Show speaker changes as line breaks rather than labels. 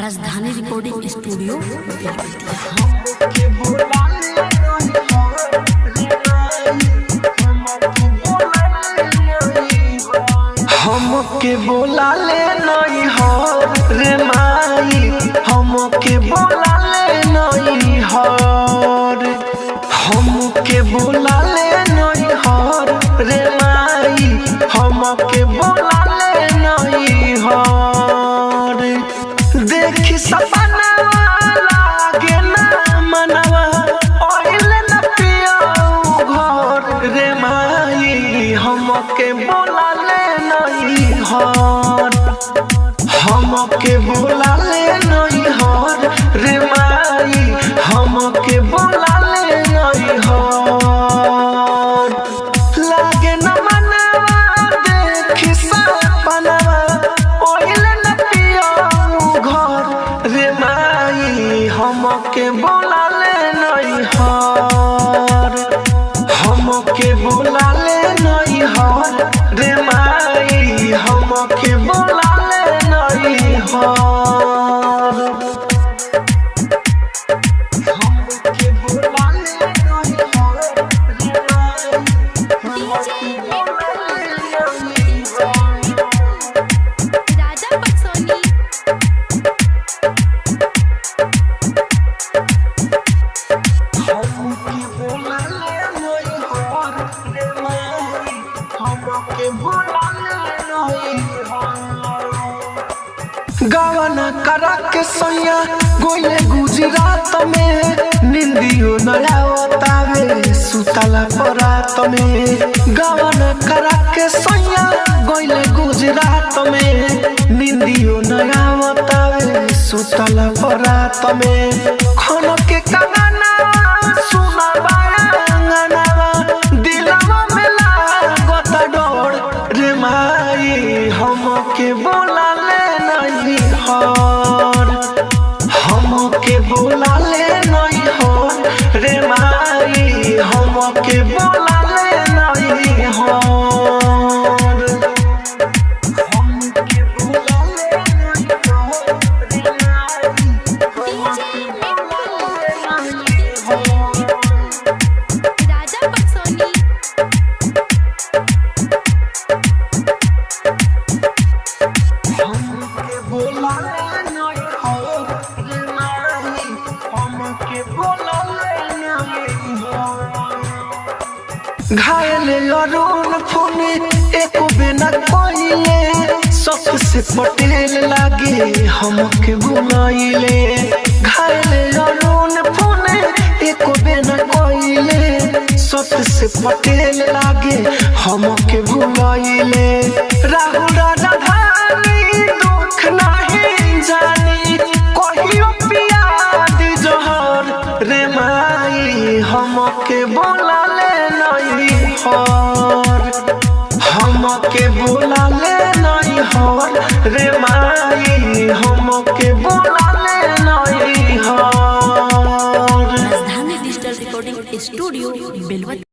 राजधानी recording studio
हमके बोला ले नहीं हो रे माई, हमके बोला ले नहीं हो, हमके बोला ले नहीं हो रे माई, हमके बोला ले नहीं हो। देखी सपना लागे ना मनवा ओइले न पियो घर रे माई, हमके बोला ले नहीं हो, हमके बोला ले नहीं हो रे माई, हमके बोला ले नहीं हो। लागे न मनवा देखी सपनवा ओइले न पियो घर रे माई, हमके बोला ले नहीं हो, हमके बोला ले नहीं हो रे माई, हमके बोला ले नहीं हो, हमके बोला ले नहीं हो रे माई, हमके बोला ले नहीं हो।
राजा पटसोनी
हमके बोला ले नहीं हो रे माई, हमके बोला ले नहीं हो। गावना करा के सैया गोइले गुजरात में, निंदियो नया बतावे सुतला परात में। गावना करा के सैया गोइले गुजरात में, निंदियो नया बतावे सुतला परात में। खन के कंगना सुना बांगनावा, दिलवा में लागत डोर रे माई, हमके बोला ले नहीं हो, हमके बोला ले नहीं हो रे माई, हमके बोला ले नहीं हो, हमके बोला ले नहीं हो रे माई, हमके बोला ले नहीं हो।
राजा पटसोनी
हमके बोला ले नहीं हो रे माई, हमके बोला ले नहीं हो। घायल अरुण फोन एको बिना कोइले, सबसे पटेल लागे हमके बुलाइले। घायल अरुण फोन एको बिना कोइले, सबसे पटेल लागे हमके बुलाइले। राहुल राजधानी दुख नहीं जानी, कहियो पिया दी जोहर रे माई, हमके बोला ले नहीं हो, हमके बोला ले नहीं हो रे माई, हमके बोला ले नहीं हो।
राजधानी डिजिटल रिकॉर्डिंग स्टूडियो बेलवती।